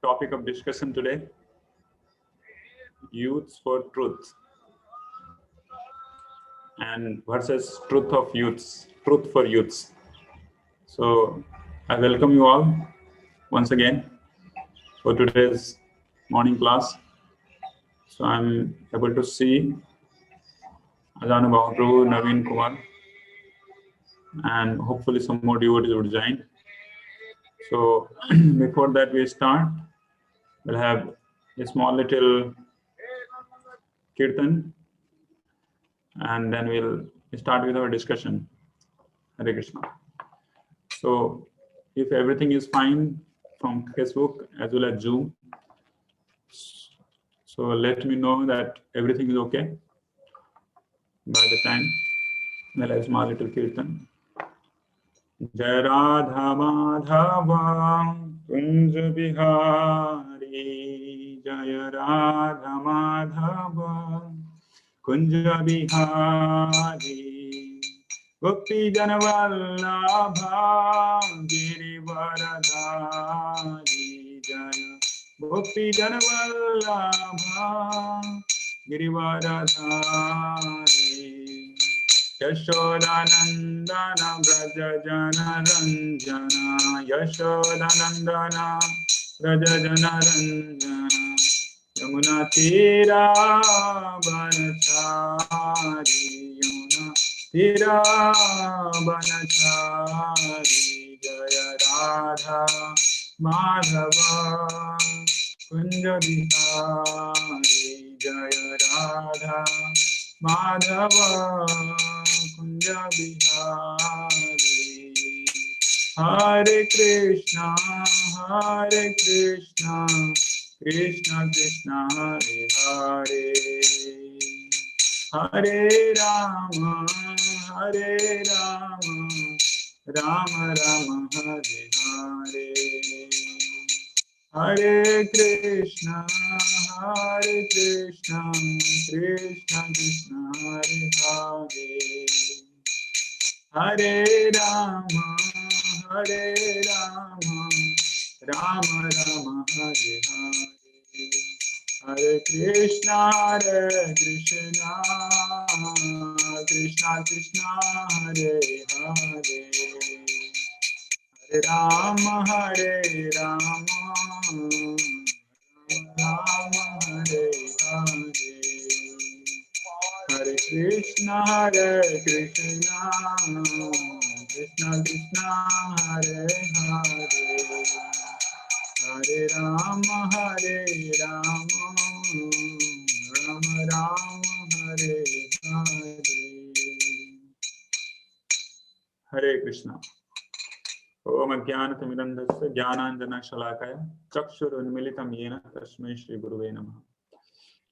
topic of discussion today: youths for truth and versus truth of youths, truth for youths. So I welcome you all once again for today's morning class. So I'm able to see Ajahn Mahaprabhu, Naveen Kumar, and hopefully some more devotees would join. So before that we start, we'll have a small little kirtan and then we'll start with our discussion. Hare Krishna. So if everything is fine from Facebook as well as Zoom, so let me know that everything is okay by the time we'll have a small little kirtan. Jai Radha Madhava Kunj Bihari, Jai Radha Madhava Kunj Bihari, Gopi Janavallabha Girivaradhari, Jai Gopi Janavallabha Girivaradhari, Yashodanandana Braja Jana Ranjana, Yashodanandana Braja Jana Ranjana, Yamuna Tira Banachari, Yamuna Tira Banachari, Jaya Radha Madhava Kunja Bihari, Jaya Radha Madhava Kunja Bihari. Hare Krishna, Krishna Krishna, Hare Hare, Hare Rama, Rama Rama, Hare Hare. Hare Krishna, Krishna Krishna, Hare Hare, Hare Rama, Rama Rama, Hare Hare. Hare Krishna, Krishna Krishna, Hare Hare, Hare Rama, Rama Hare Hare. Hare Krishna, Krishna Krishna, Hare Hare, Hare Rama, Rama Hare Hare. Hare Krishna. Om Ajnanatimidandhasya Jnananjanashalaakaya Chakshurunmilitam Yena Tasmai Shri Gurave Namaha.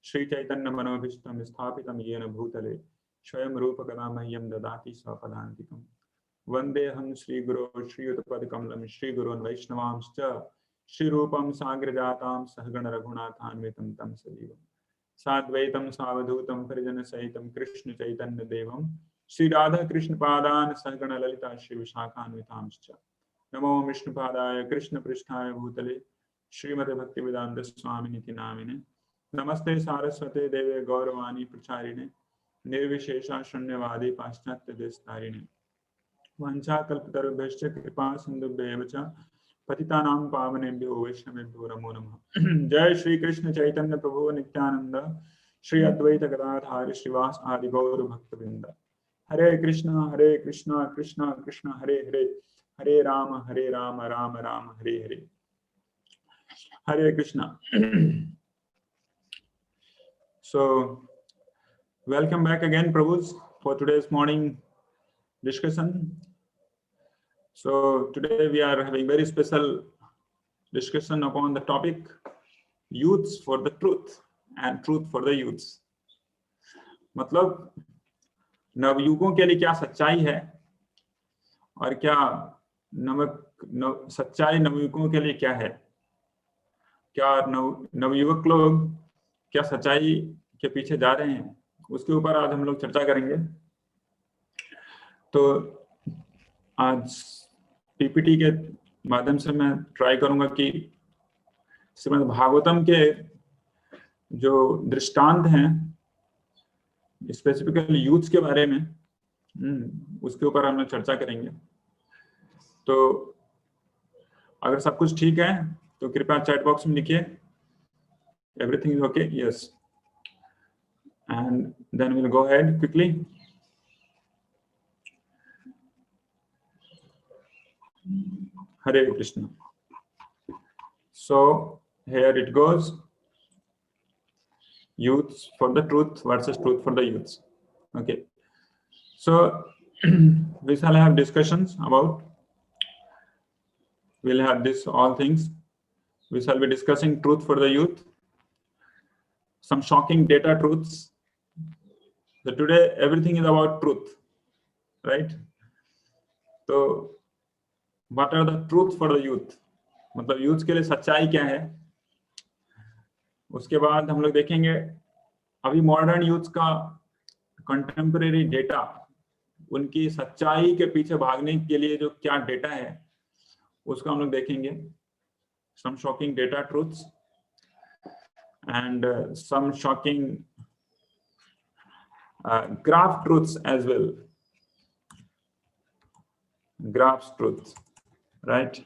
Shri Chaitanya Manobhishtam Sthapitam Yena Bhutale Swayam Rupa Kadamahyam Dadati Swapadantikam. Vandeham Shri Guru Shri Utpadakamalam Shri Gurun Vaishnavamscha Shri Rupam Sagrajatam Sahagana Raghunathanvitam Tam Sadivam Sadvaitam Savadhutam Parijana Sahitam Krishna Chaitanya Devam Shri Radha Krishna Padan Sahagana Lalita Shri Vishakhanvitamscha. Namo Vishnupadaya Krishna Pristhaya Bhutale Srimate Bhaktivedanta Swaminiti Namine. Namaste Saraswate Deve Gauravani Pracharine Nirvishesha Shunyavadi Paschatya Destarine Vancha Kalpatarubhescha Kripa Sindhubhyevacha Patitanam Pavanebhyo Vaishnavebhyo Namo Namaha. Jai Shri Krishna Chaitanya Prabhu Nityananda Shri Advaita Gadadhari Srivas Adi Gauru Bhaktavinda. Hare Krishna, Krishna Krishna, Hare Hare, Hare Rama, Rama Rama, Hare Hare. Hare Krishna. So, welcome back again, Prabhus, for today's morning discussion. So, today we are having very special discussion upon the topic youths for the truth and truth for the youths. मतलब नवयुगों के लिए क्या सच्चाई है और क्या सच्चाई नवयुगों के लिए क्या है, क्या नवयुवक लोग क्या सच्चाई के पीछे जा रहे हैं, उसके ऊपर आज हम लोग चर्चा करेंगे। तो आज पीपीटी के माध्यम से मैं ट्राई करूंगा कि श्रीमद् भागवतम के जो दृष्टांत हैं स्पेसिफिकली यूथ के बारे में, उसके ऊपर हम लोग चर्चा करेंगे। तो अगर सब कुछ ठीक है तो कृपया चैट बॉक्स में लिखिए everything is okay, yes, and then we will go ahead quickly. Hare Krishna. So here it goes, youths for the truth versus truth for the youths. Okay, so we shall have discussions about, we'll have this all things. We shall be discussing truth for the youth, some shocking data truths. So today everything is about truth, right? So what are the truth for the youth? मतलब youth के लिए सच्चाई क्या है। उसके बाद हम लोग देखेंगे अभी मॉडर्न यूथ का कंटेम्परेरी डेटा, उनकी सच्चाई के पीछे भागने के लिए जो क्या डेटा है उसका हम लोग देखेंगे। Some shocking data truths and some shocking graph truths as well, graph truths, right?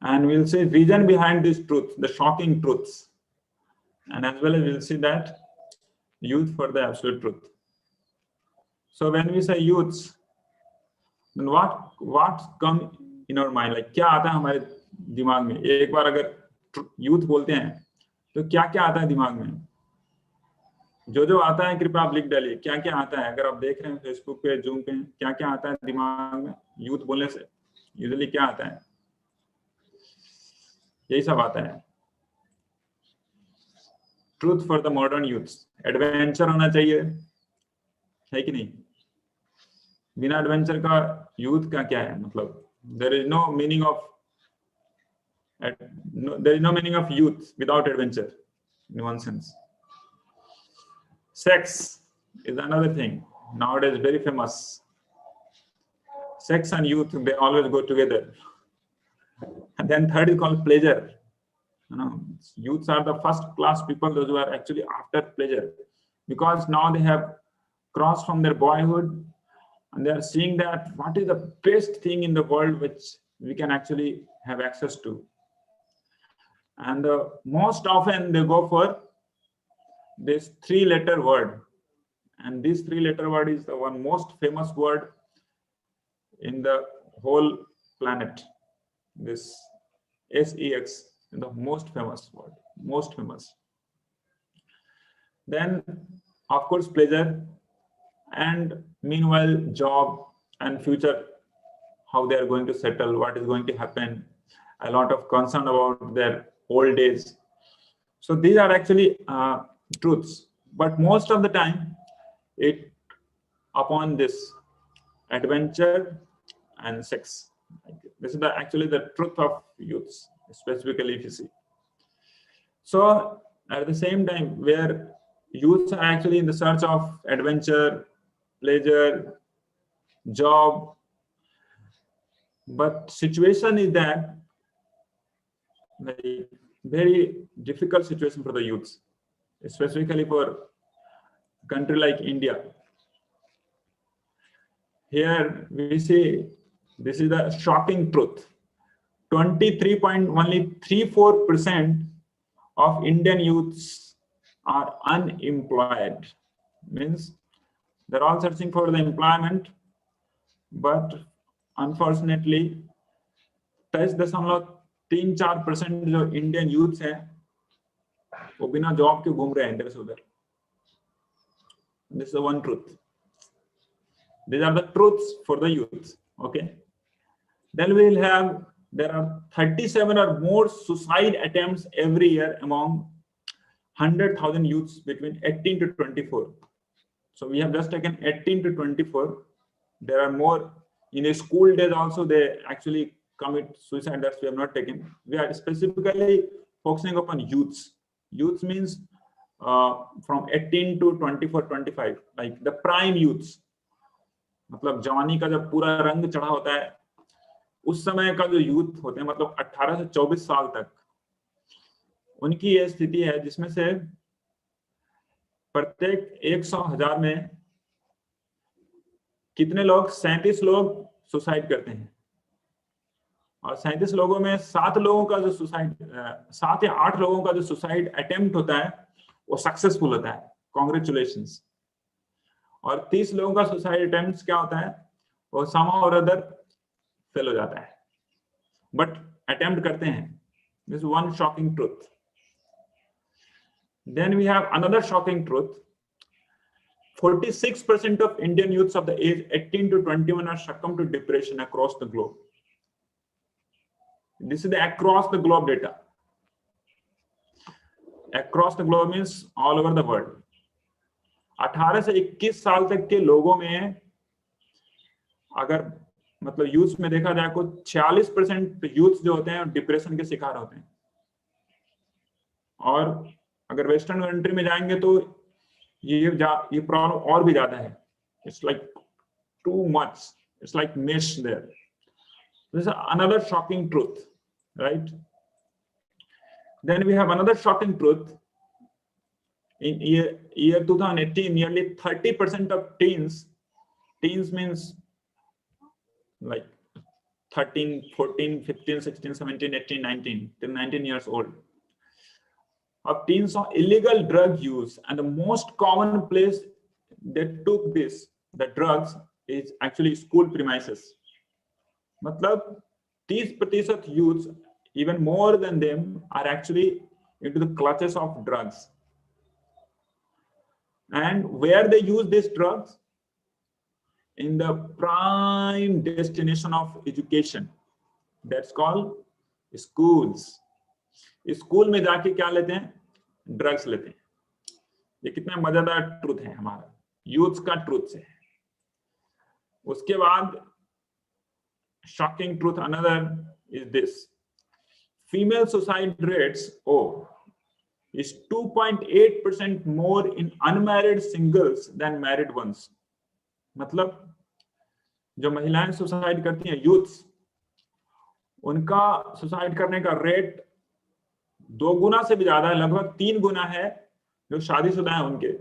And we'll see reason behind this truth, the shocking truths, and as well as we'll see that youth for the absolute truth. So when we say youths, then what come in our mind? Like क्या आता है हमारे दिमाग में? एक बार अगर youth बोलते हैं तो क्या क्या आता है दिमाग में? जो आता है कृपया आप लिख डालिए, क्या क्या आता है। अगर आप देख रहे हैं फेसबुक पे, जूम पे, क्या क्या आता है दिमाग में यूथ बोलने से? यूजुअली क्या आता है? यही सब आता है। Truth for the modern youths, adventure होना चाहिए, है कि नहीं? बिना एडवेंचर का यूथ का क्या है मतलब? There is no meaning of youth without adventure in one sense. Sex is another thing nowadays very famous. Sex and youth, they always go together. And then third is called pleasure. You know, youths are the first class people, those who are actually after pleasure, because now they have crossed from their boyhood and they are seeing that what is the best thing in the world which we can actually have access to. And most often they go for this 3-letter word, and this 3-letter word is the one most famous word in the whole planet. This sex is the most famous word, most famous. Then of course pleasure, and meanwhile job and future, how they are going to settle, what is going to happen, a lot of concern about their old days. So these are actually truths, but most of the time it upon this adventure and sex. This is actually the truth of youths, specifically if you see. So at the same time, where youths are actually in the search of adventure, pleasure, job, but situation is that a very difficult situation for the youths, specifically for a country like India. Here we see, this is the shocking truth. 23.34% of Indian youths are unemployed. Means they're all searching for the employment, but unfortunately 23.34% जो Indian youths हैं वो बिना job के घूम रहे हैं इधर से उधर. This is the one truth. These are the truths for the youth. Okay. Then we will have, there are 37 or more suicide attempts every year among 100,000 youths between 18 to 24. So we have just taken 18 to 24. There are more in a school days also, they actually commit suicide. That we have not taken. We are specifically focusing upon youths. Youths means from 18 to 24, 25, like the prime youths. मतलब जवानी का जब पूरा रंग चढ़ा होता है, उस समय का जो यूथ होते हैं, मतलब 18 से 24 साल तक, उनकी ये स्थिति है जिसमें से प्रत्येक 100,000 में कितने लोग, 37 लोग सुसाइड करते हैं। और 37 लोगों में 7 लोगों का जो सुसाइड, 7 या 8 लोगों का जो सुसाइड अटेम्प्ट होता है वो सक्सेसफुल होता है, कॉन्ग्रेचुलेशंस। और 30 लोगों का सुसाइड अटेम्प्ट क्या होता है, वो somehow or other फेल हो जाता है, बट अटेम्प्ट करते हैं। This is one shocking truth. Then we have another shocking truth. 46% of Indian youths of the age 18 to 21 are succumb to depression across the globe. This is the across the globe data. Across the globe means all over the world. 18 से 21 साल तक के लोगों में अगर मतलब youth में देखा जाए को 46% यूथ जो होते हैं डिप्रेशन के शिकार होते हैं। और अगर वेस्टर्न कंट्री में जाएंगे तो ये प्रॉब्लम और भी ज्यादा है। It's like too much, it's like miss there. This is another shocking truth, right? Then we have another shocking truth. In year 2018, nearly 30% of teens means like 13, 14, 15, 16, 17, 18, 19 till 19 years old of teens saw illegal drug use, and the most common place they took the drugs is actually school premises. मतलब 30% youths, even more than them, are actually into the clutches of drugs. And where they use these drugs? In the prime destination of education, that's called schools. School में जाके क्या लेते हैं? Drugs लेते हैं। ये कितना मजेदार ट्रूथ है हमारा, यूथ का ट्रूथ से। उसके बाद shocking truth another is this, female suicide rates is 2.8% more in unmarried singles than married ones. मतलब जो महिलाएं सुसाइड करती हैं, यूथ्स, उनका सुसाइड करने का रेट 2 गुना से भी ज्यादा है, लगभग 3 गुना है जो शादीशुदा है उनके।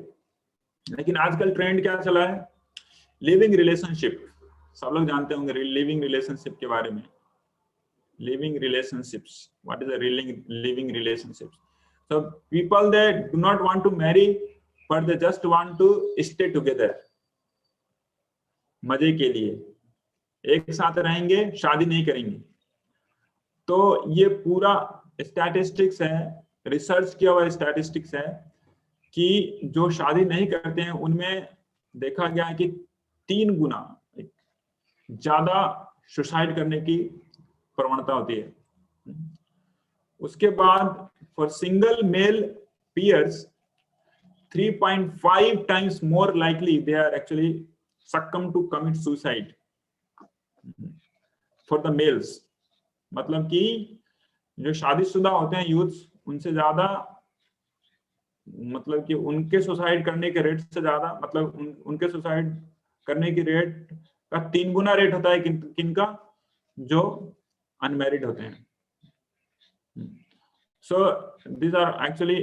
लेकिन आजकल ट्रेंड क्या चला है? Living relationship. सब लोग जानते होंगे लिविंग रिलेशनशिप के बारे में। Living relationships, what is the living relationships? So people, they do not want to marry, but they just want to stay together. मजे के लिए एक साथ रहेंगे, शादी नहीं करेंगे। तो ये पूरा स्टैटिस्टिक्स है, रिसर्च किया हुआ स्टैटिस्टिक्स है कि जो शादी नहीं करते हैं उनमें देखा गया है कि 3 गुना ज्यादा सुसाइड करने की प्रवणता होती है। उसके बाद for single male peers, 3.5 times more likely they are actually succumb to commit suicide for the males. मतलब कि जो शादीशुदा होते हैं यूथ, उनसे ज्यादा, मतलब कि उनके सुसाइड करने के रेट से ज्यादा, मतलब उनके सुसाइड करने की रेट का 3 गुना रेट होता है किनका? जो अनमैरिड होते हैं। So these are actually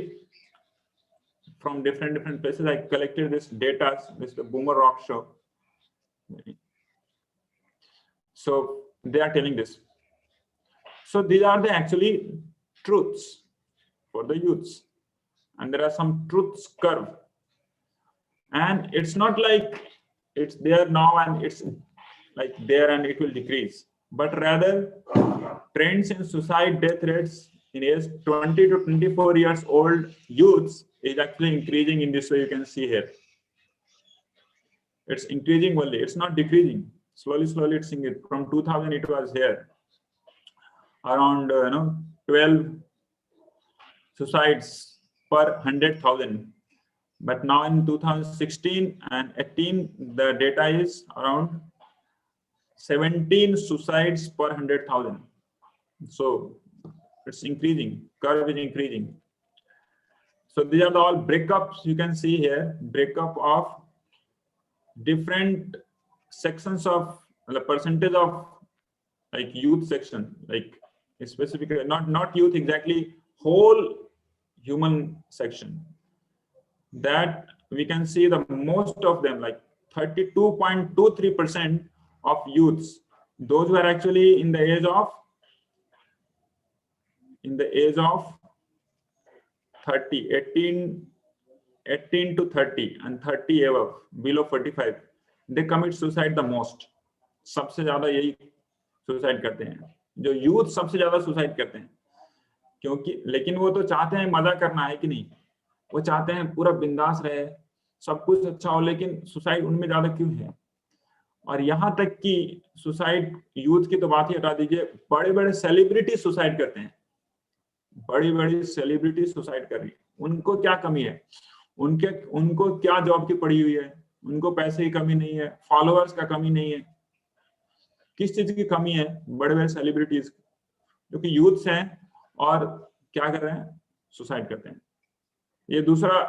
from different places. I collected this data. This is the Boomer Rock Show. So they are telling this. So these are the actually truths for the youths, and there are some truths curve. And it's not like it's there now and it's like there and it will decrease, but rather trends in suicide death rates in age 20 to 24 years old youths is actually increasing in this way. You can see here. It's increasing only. It's not decreasing. Slowly it's increasing. From 2000 it was here around 12 suicides per 100,000. But now in 2016 and 18 the data is around 17 suicides per 100,000. So it's increasing, curve is increasing. So these are the all breakups. You can see here breakup of different sections of the percentage of like youth section, like specifically not youth exactly, whole human section, that we can see the most of them, like 32.23% of youths, those who are actually in the age of 30, 18 to 30 and 30 above, below 45, they commit suicide the most. सबसे ज्यादा यही suicide करते हैं, जो youth सबसे ज्यादा suicide करते हैं, क्योंकि लेकिन वो तो चाहते हैं मजा करना, है कि नहीं, वो चाहते हैं पूरा बिंदास रहे, सब कुछ अच्छा हो, लेकिन सुसाइड उनमें ज्यादा क्यों है? और यहाँ तक कि सुसाइड यूथ की तो बात ही हटा दीजिए, बड़े बड़े सेलिब्रिटी सुसाइड करते हैं, बड़ी बड़ी सेलिब्रिटी सुसाइड कर रही है। उनको क्या कमी है? उनको क्या जॉब की पड़ी हुई है? उनको पैसे की कमी नहीं है, फॉलोअर्स का कमी नहीं है, किस चीज की कमी है? बड़े बड़े सेलिब्रिटीज जो कि यूथ्स हैं और क्या कर रहे हैं? सुसाइड करते हैं। ये दूसरा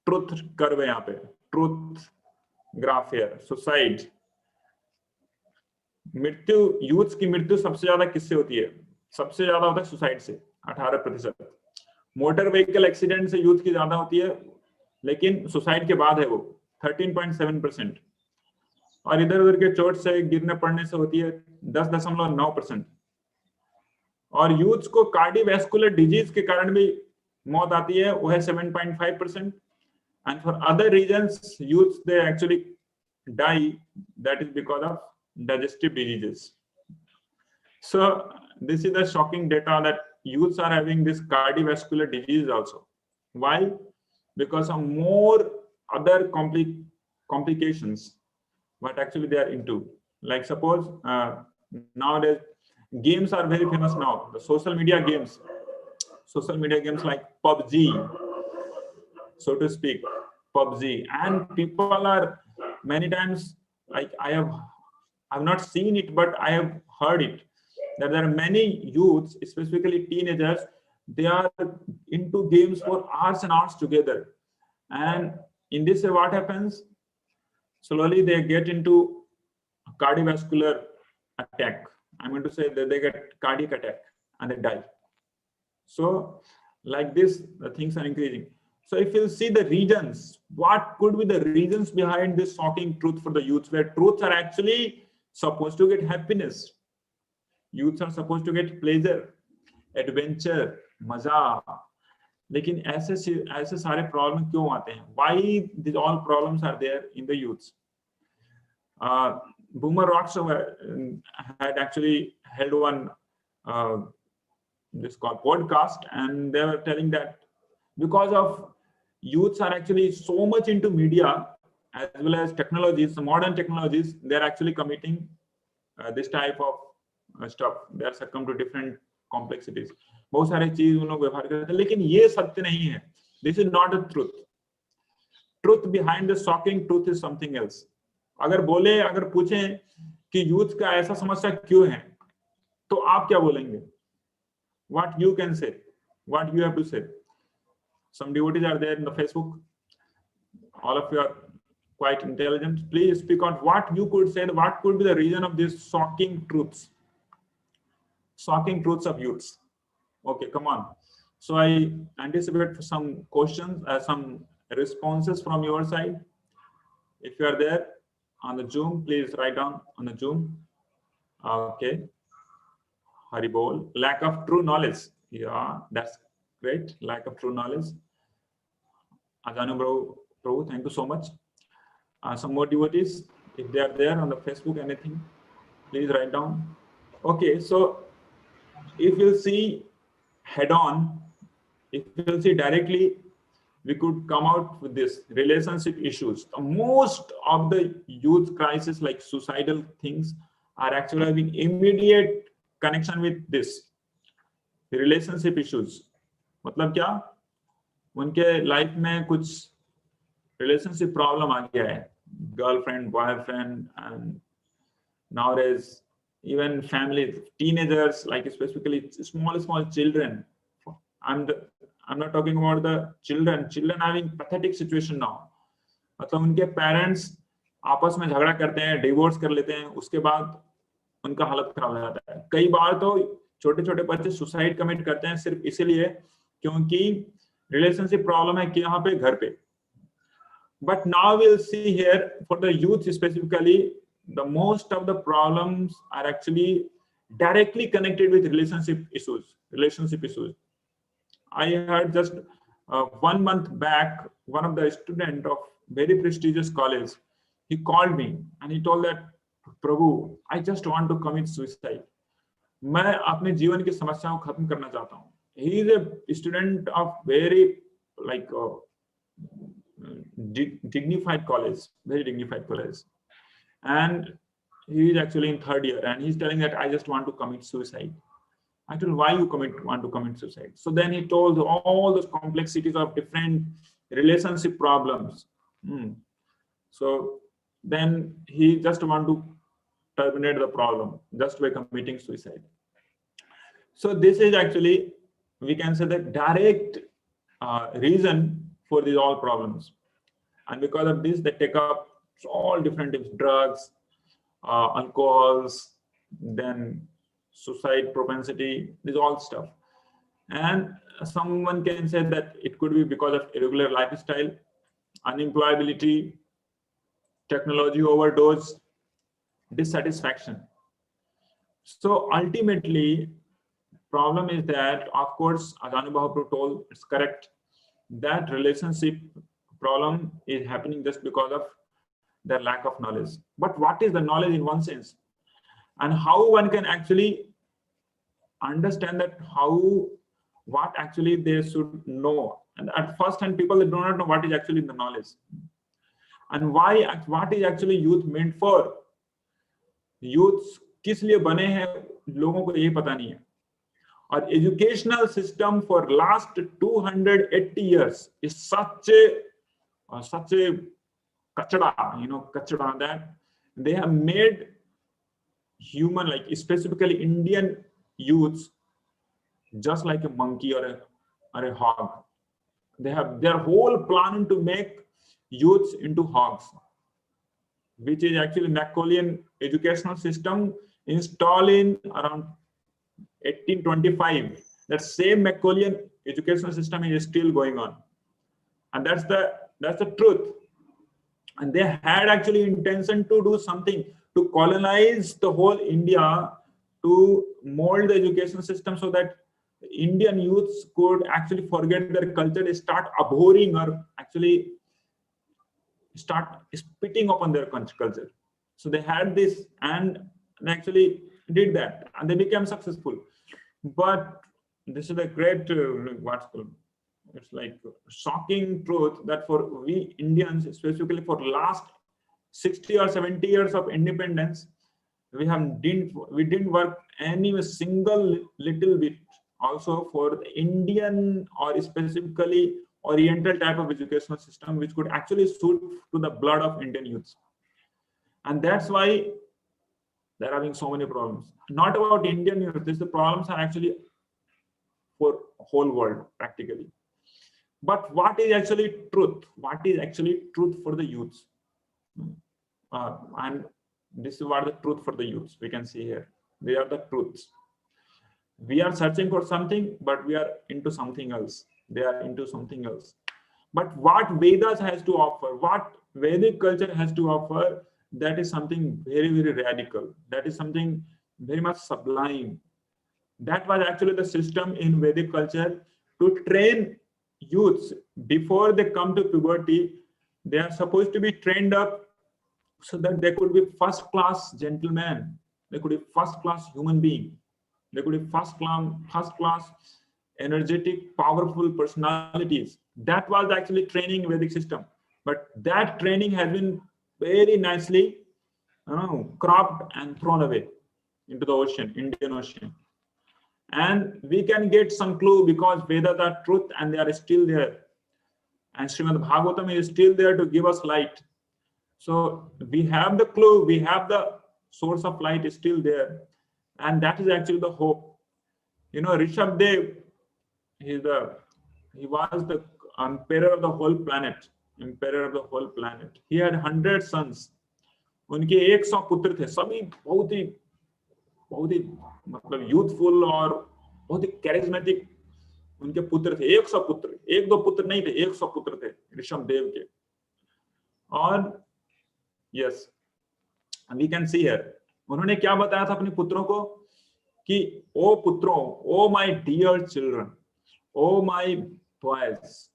ट्रुथ कर्व है, यहाँ पे ट्रुथ ग्राफ है। सुसाइड, मृत्यु, यूथ की मृत्यु सबसे ज्यादा किससे होती है? सबसे ज्यादा होता है सुसाइड से, 18%। मोटर व्हीकल एक्सीडेंट से यूथ की ज्यादा होती है, लेकिन सुसाइड के बाद है वो 13.7%। और इधर उधर के चोट से, गिरने पड़ने से होती है 10.9%। और यूथ को कार्डियोवैस्कुलर डिजीज के कारण भी मौत आती है, वो है 7.5%। And for other reasons youth they actually die, that is because of digestive diseases. So this is the shocking data that youths are having this cardiovascular disease also. Why? Because of more other complications what actually they are into. Like suppose nowadays games are very famous now, the social media games like PUBG, so to speak, PUBG, and people are many times, like I've not seen it, but I have heard it, that there are many youths, specifically teenagers, they are into games for hours and hours together. And in this way, what happens? Slowly they get into cardiovascular attack. I'm going to say that they get cardiac attack and they die. So like this, the things are increasing. So if you see the reasons, what could be the reasons behind this shocking truth for the youths, where truths are actually supposed to get happiness, youths are supposed to get pleasure, adventure, मजा, लेकिन ऐसे सारे problem क्यों आते हैं? Why these all problems are there in the youths? Boomer Rocks had actually held one this called podcast, and they were telling that because of youths are actually so much into media as well as technologies, modern technologies, they're actually committing this type of stuff. They are succumb to different complexities. बहुत सारे चीज उन लोग व्यवहार करते हैं, लेकिन ये सत्य नहीं है. This is not a truth. Truth behind the shocking truth is something else. अगर पूछें कि यूथ का ऐसा समस्या क्यों है, तो आप क्या बोलेंगे? What you can say, what you have to say. Some devotees are there in the Facebook. All of you are quite intelligent. Please speak on what you could say. What could be the reason of these shocking truths of youths? Okay, come on. So I anticipate some questions, some responses from your side. If you are there on the Zoom, please write down on the Zoom. Okay. Haribol, lack of true knowledge. Yeah, that's great. Lack of true knowledge. Ajanu Prabhu, thank you so much. Some more devotees, if they are there on the Facebook, anything, please write down. Okay, so if you see head on, if you see directly, we could come out with this relationship issues. Most of the youth crisis, like suicidal things, are actually having immediate connection with this relationship issues. मतलब क्या? उनके life में कुछ relationship problem आ गया है, girlfriend, boyfriend, and nowadays even families, teenagers, like specifically small children. I'm not talking about the children having pathetic situation now. मतलब उनके parents आपस में झगड़ा करते हैं, divorce कर लेते हैं, उसके बाद उनका हालत खराब हो जाता है। कई बार तो छोटे छोटे बच्चे सुसाइड कमिट करते हैं सिर्फ इसीलिए क्योंकि रिलेशनशिप प्रॉब्लम है कि यहाँ पे घर पे। But now we'll see here for the youth specifically, the most of the problems are actually directly connected with relationship issues. I heard just 1 month back, one of the student of very prestigious college, he called me and he told that, Prabhu, I just want to commit suicide. मैं अपने जीवन की समस्याओं को खत्म करना चाहता हूँ. He is a student of very like dignified college, very dignified college, and he is actually in 3rd year, and he's telling that I just want to commit suicide. I told, why you want to commit suicide? So then he told all those complexities of different relationship problems. So then he just want to terminate the problem just by committing suicide. So this is actually, we can say, the direct reason for these all problems. And because of this, they take up all different types, drugs, alcohols, then suicide propensity, this all stuff. And someone can say that it could be because of irregular lifestyle, unemployability, technology overdose, dissatisfaction. So ultimately, problem is that, of course, as Anubhav told, it's correct, that relationship problem is happening just because of the lack of knowledge. But what is the knowledge in one sense? And how one can actually understand that, what actually they should know. And at first hand, people, they do not know what is actually the knowledge. And what is actually youth meant for? Youth किस लिए बने हैं, लोगों को यही पता नहीं है. Our educational system for last 280 years is such a kachada, that they have made human, like specifically Indian youths, just like a monkey or a hog. They have their whole plan to make youths into hogs, which is actually Macaulay educational system installed in around 1825. That same Macaulay educational system is still going on, and that's the truth. And they had actually intention to do something to colonize the whole India, to mold the education system so that Indian youths could actually forget their culture, start abhorring, or actually start spitting upon their culture. So they had this and actually did that, and they became successful. But this is a great what's called, it's like shocking truth that for we Indians, specifically for last 60 or 70 years of independence, we didn't work any single little bit also for the Indian or specifically Oriental type of educational system, which could actually suit to the blood of Indian youths. And that's why they're having so many problems. Not about Indian youth, the problems are actually for whole world practically. But what is actually truth? What is actually truth for the youths? And this is what the truth for the youths we can see here. They are the truths. We are searching for something, but we are into something else. They are into something else. But what Vedas has to offer, what Vedic culture has to offer, that is something very, very radical. That is something very much sublime. That was actually the system in Vedic culture to train youths before they come to puberty. They are supposed to be trained up so that they could be first-class gentlemen. They could be first-class human being. They could be first-class, energetic, powerful personalities. That was actually training Vedic system. But that training has been very nicely cropped and thrown away into the ocean, Indian Ocean. And we can get some clue because Vedas are truth and they are still there. And Srimad Bhagavatam is still there to give us light. So we have the clue, we have the source of light is still there. And that is actually the hope. Rishabha, he was the emperor of the whole planet. He had 100 sons. उनके 100 पुत्र थे, सभी बहुत ही बहुत ही मतलब youthful और बहुत ही charismatic उनके पुत्र थे। 100 पुत्र, एक दो पुत्र नहीं थे, 100 पुत्र थे ऋषभ देव के। और yes, we can see here, उन्होंने क्या बताया था अपने पुत्रों को कि ओ पुत्रों, oh my dear children, oh my boys,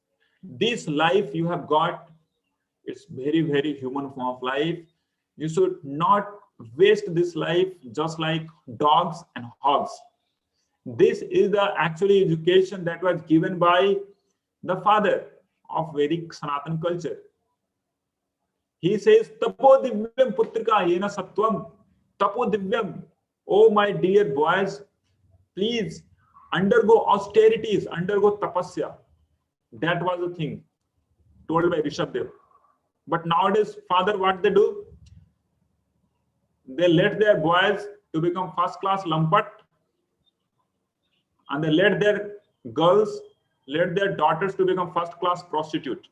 this life you have got, it's very human form of life. You should not waste this life just like dogs and hogs. This is the actually education that was given by the father of Vedic Sanatan culture. He says, tapo divyam putrika yena sattvam, tapo divyam, oh my dear boys, please undergo austerities, undergo tapasya. That was the thing told by Rishabdev. But nowadays, father, what they do? They let their boys to become first-class lumpat, and they let their girls, let their daughters to become first-class prostitute.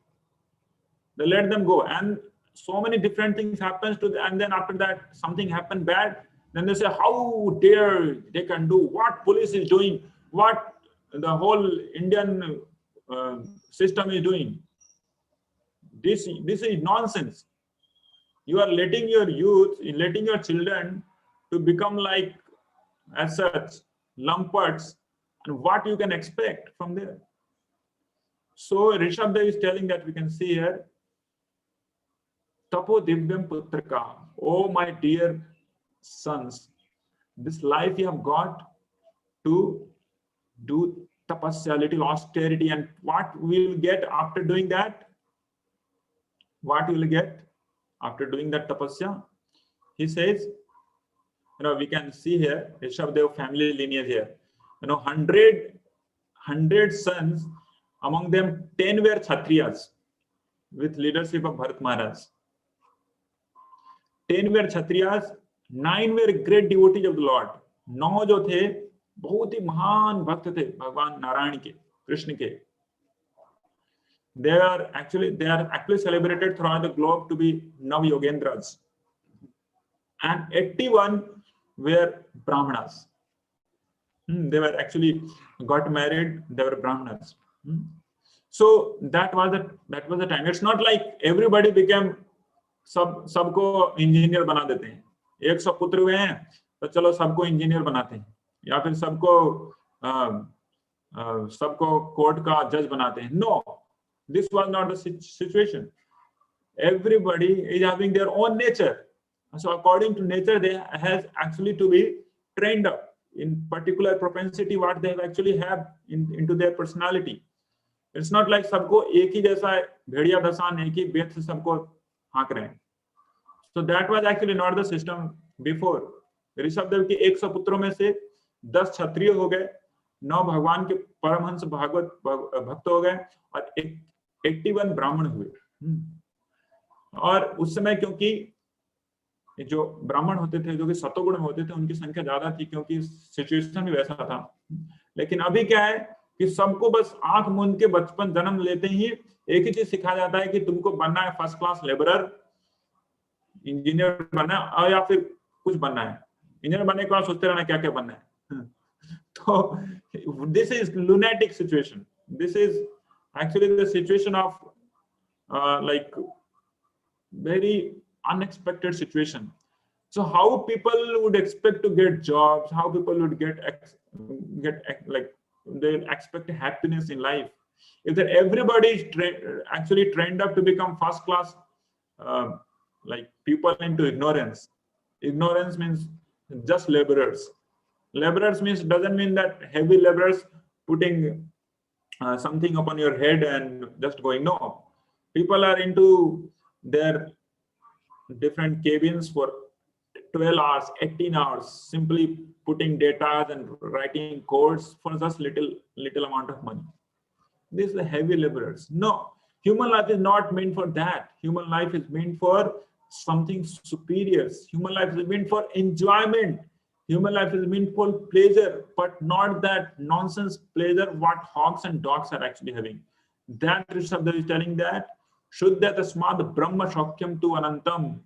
They let them go, and so many different things happens to them. And then after that, something happened bad. Then they say, how dare they can do what police is doing, what the whole Indian system is doing. This is nonsense. You are letting your youth, letting your children to become like as such lumpards, and what you can expect from there. So Rishabdev is telling that, we can see here, Tapo Divyam Putraka, oh my dear sons, this life you have got to do tapasya, little austerity, and what we will get after doing that? What you will get after doing that tapasya? He says, we can see here Rishabdev family lineage here. 100 sons, among them 10 were Kshatriyas with leadership of Bharat Maharaj. 10 were Kshatriyas, 9 were great devotees of the Lord. 9 जो थे बहुत ही महान भक्त थे भगवान नारायण के, कृष्ण के. They are actually celebrated throughout the globe to be Nav Yogendras, and 81 were Brahmanas. They were actually got married. They were Brahmanas. So that was the time. It's not like everybody became सबको engineer बना देते हैं. 100 पुत्र हुए हैं तो चलो सबको इंजीनियर बनाते हैं, या फिर सबको कोर्ट का जज बनाते हैं. No. This was not the situation. Everybody is having their own nature. So according to nature, they has actually to be trained up in particular propensity what they actually have into their personality. It's not like सबको एक ही जैसा भेड़िया दसान एक ही बेत से सबको हाँक रहे हैं. So that was actually not the system before. Rishabhdev के 100 पुत्रों में से 10 क्षत्रिय हो गए, 9 भगवान के परमहंस भागवत भक्त हो गए, और 81 ब्राह्मण हुए. और उस समय क्योंकि जो ब्राह्मण होते थे, जो कि सतोगुण में होते थे, उनकी संख्या ज्यादा थी क्योंकि सिचुएशन भी वैसा था. लेकिन अभी क्या है कि सबको बस आंख मूंद के बचपन जन्म लेते ही एक ही चीज सिखाया जाता है कि तुमको बनना है फर्स्ट क्लास लेबरर, इंजीनियर बनना है, या फिर कुछ बनना है. इंजीनियर बनने के बाद सोचते रहना क्या क्या बनना है. तो this is lunatic situation. This is actually the situation of like very unexpected situation. So how people would expect to get jobs, how people would get like they expect happiness in life, if that everybody is actually trained up to become first class like people into ignorance. Ignorance means just laborers. Laborers means doesn't mean that heavy laborers putting something upon your head and just going. No, people are into their different cabins for 12 hours, 18 hours, simply putting data and writing codes for just little amount of money. These are the heavy laborers. No, human life is not meant for that. Human life is meant for something superior. Human life is meant for enjoyment. Human life is meant for pleasure, but not that nonsense pleasure what hogs and dogs are actually having. That Rishabdev is telling that, Shuddha tasmad brahma shakyam tu anantam.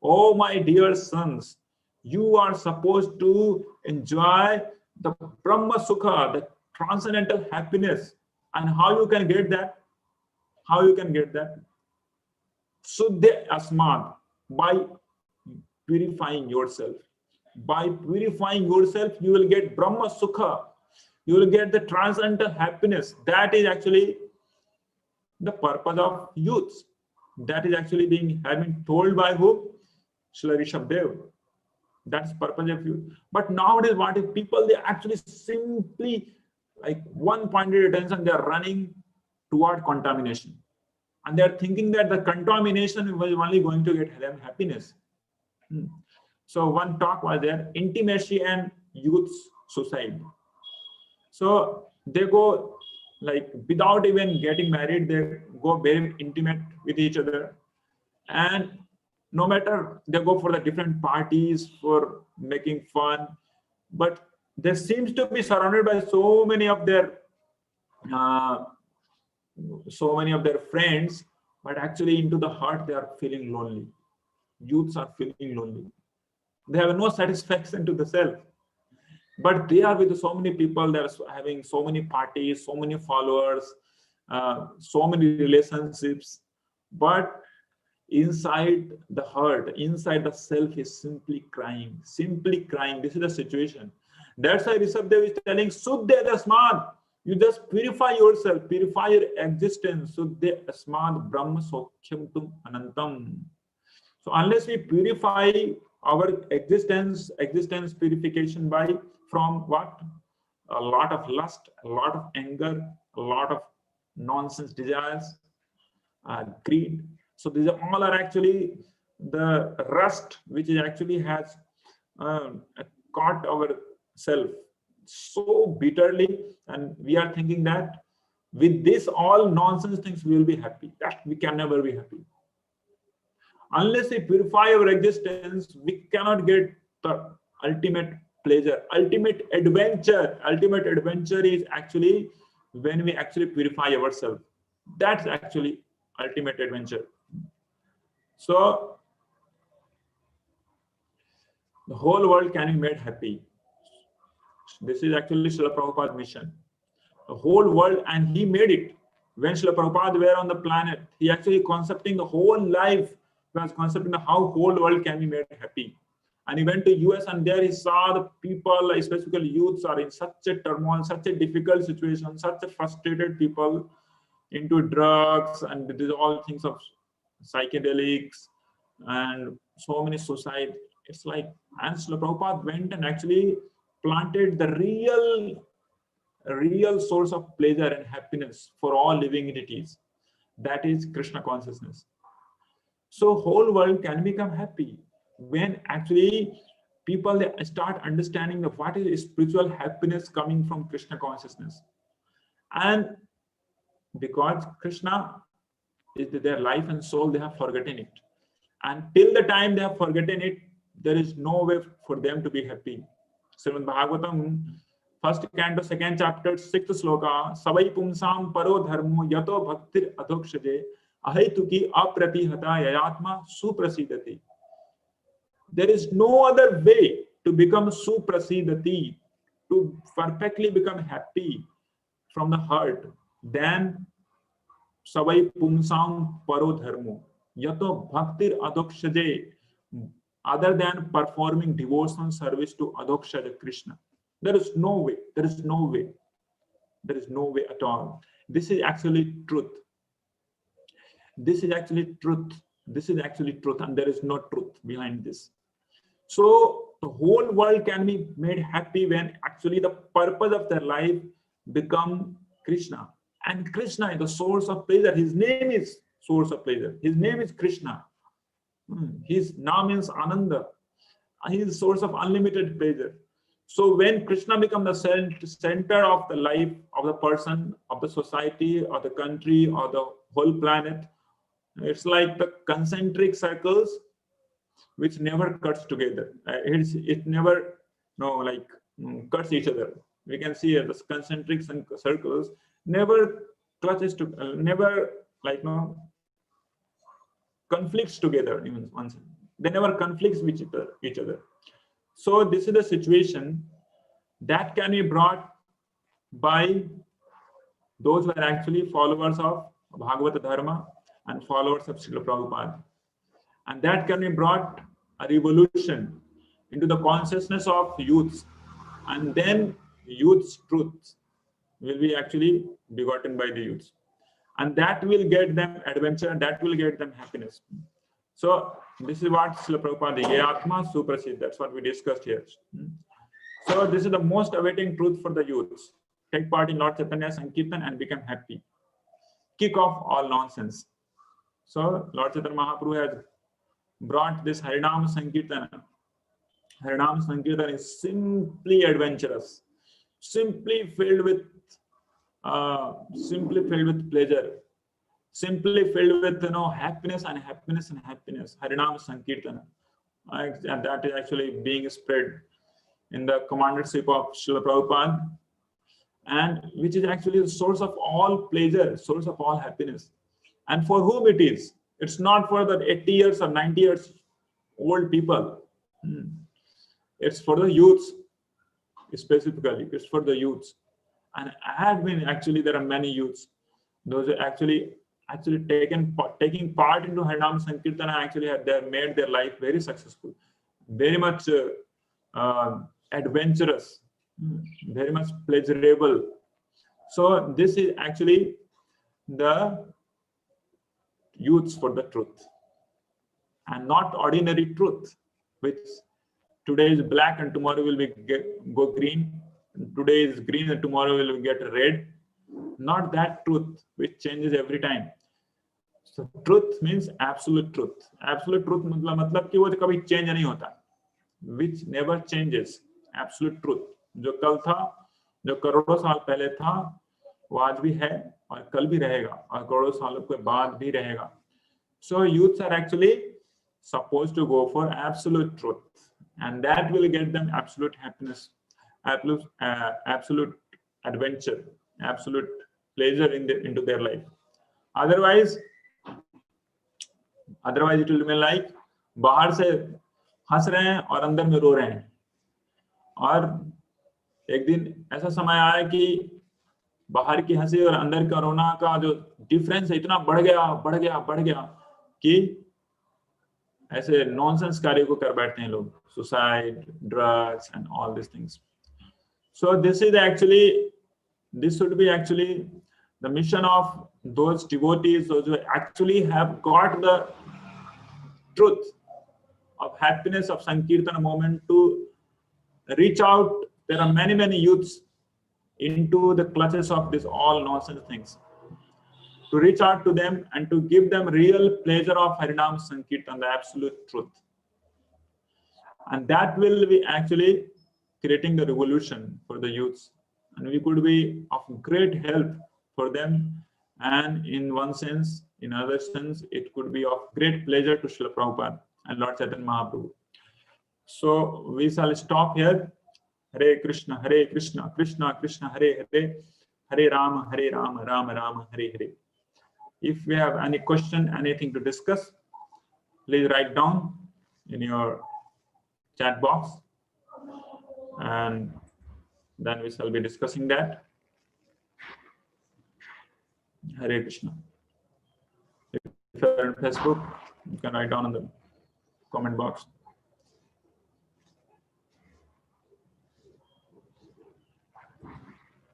Oh my dear sons, you are supposed to enjoy the Brahma Sukha, the transcendental happiness. And how you can get that? How you can get that? Suddhe Asmad, by purifying yourself. By purifying yourself, you will get Brahma Sukha. You will get the transcendental happiness. That is actually the purpose of youth. That is actually having been told by who? Srila Rishabha. That's purpose of youth. But nowadays, what if people, they actually simply like one pointed attention, they are running toward contamination. And they are thinking that the contamination was only going to get them happiness. So one talk was there, intimacy and youth suicide. So they go like without even getting married, they go very intimate with each other. And no matter, they go for the different parties for making fun, but there seems to be surrounded by so many of their friends, but actually into the heart they are feeling lonely. Youths are feeling lonely. They have no satisfaction to the self, but they are with so many people. They are having so many parties, so many followers, so many relationships, but inside the heart, inside the self is simply crying, simply crying. This is the situation. That's why Rishabdev is telling, Suddhe Asmad, you just purify yourself, purify your existence. Suddhe Asmad Brahma Sokhyam Tum Anantam. So unless we purify our existence purification from what? A lot of lust, a lot of anger, a lot of nonsense desires, greed. So these all are actually the rust which is actually has caught our self so bitterly, and we are thinking that with this all nonsense things we will be happy. That we can never be happy. Unless we purify our existence, we cannot get the ultimate pleasure, ultimate adventure. Ultimate adventure is actually when we actually purify ourselves. That's actually ultimate adventure. So the whole world can be made happy. This is actually Srila Prabhupada's mission. The whole world, and he made it. When Srila Prabhupada were on the planet, he actually concepting the whole life, he was concepting how whole world can be made happy. And he went to US, and there he saw the people, especially youths, are in such a turmoil, such a difficult situation, such a frustrated people into drugs and these all things of psychedelics and so many suicide. It's like, and Srila Prabhupada went and actually planted the real source of pleasure and happiness for all living entities. That is Krishna consciousness. So whole world can become happy when actually people start understanding of what is spiritual happiness coming from Krishna consciousness. And because Krishna is their life and soul, they have forgotten it. And till the time they have forgotten it, there is no way for them to be happy. Srimad Bhagavatam, first canto, second chapter, 6th sloka, Savai pumsam paro dharmo yato bhaktir adhokshaje ahaituki apratihata yayatma suprasidati. There is no other way to become suprasidati, to perfectly become happy from the heart than Savai pumsam paro dharmo yato bhaktir adhokshaje, other than performing devotional service to Adhokshaja Krishna. There is no way. There is no way. There is no way at all. This is actually truth. This is actually truth. This is actually truth, and there is no truth behind this. So the whole world can be made happy when actually the purpose of their life become Krishna. And Krishna is the source of pleasure. His name is source of pleasure. His name is Krishna. His name means Ananda. He is the source of unlimited pleasure. So when Krishna becomes the center of the life of the person, of the society, or the country, or the whole planet, it's like the concentric circles which never cuts together. It never cuts each other. We can see the concentric circles never clutches to, never conflicts together. Even once they never conflicts with each other. So this is the situation that can be brought by those who are actually followers of Bhagavata Dharma and followers of Srila Prabhupada. And that can be brought a revolution into the consciousness of youths, and then youth's truth will be actually begotten by the youths, and that will get them adventure, and that will get them happiness. So this is what Srila Prabhupada, Ye Atma Suprasid, that's what we discussed here. So this is the most awaiting truth for the youths. Take part in Lord Chaitanya Sankirtan and become happy. Kick off all nonsense. So Lord Chaitanya Mahaprabhu has brought this Harinam Sankirtan. Harinam Sankirtan is simply adventurous, simply filled with pleasure, simply filled with happiness and happiness and happiness. Harinam Sankirtan, and that is actually being spread in the commandership of Srila Prabhupada, and which is actually the source of all pleasure, source of all happiness. And for whom it is? It's not for the 80 years or 90 years old people. It's for the youths specifically. It's for the youths. And I have been actually, there are many youths, those are actually taking part into Harinam Sankirtan, actually they have made their life very successful, very much adventurous, very much pleasurable. So this is actually the youths for the truth, and not ordinary truth, which today is black and tomorrow will be go green. Today is green and tomorrow will get red. Not that truth which changes every time. So truth means absolute truth. Absolute truth मतलब कि वो कभी change नहीं होता, which never changes. Absolute truth, जो कल था, जो करोड़ों साल पहले था, वो आज भी है और कल भी रहेगा और करोड़ों सालों के बाद भी रहेगा. So youths are actually supposed to go for absolute truth, and that will get them absolute happiness, absolute adventure, absolute pleasure into their life. Otherwise it will be like बाहर से हंस रहे हैं और अंदर में रो रहे हैं. और एक दिन ऐसा समय आया कि बाहर की हंसी और अंदर का रोना का जो डिफरेंस है इतना बढ़ गया कि ऐसे नॉनसेंस कार्य को कर बैठते हैं लोग, suicide, drugs and all this things. So this should be actually the mission of those devotees, those who actually have got the truth of happiness of Sankirtan moment, to reach out. There are many youths into the clutches of this all nonsense things, to reach out to them and to give them real pleasure of Harinam Sankirtan, the absolute truth. And that will be actually creating the revolution for the youths, and we could be of great help for them. And in one sense, in other sense, it could be of great pleasure to Srila Prabhupada and Lord Chaitanya Mahaprabhu. So we shall stop here. Hare Krishna, Krishna Krishna, Hare Hare, Hare Rama, Rama Rama, Hare Hare. If we have any question, anything to discuss, please write down in your chat box, and then we shall be discussing that. Hare Krishna. If you're on Facebook, you can write down in the comment box.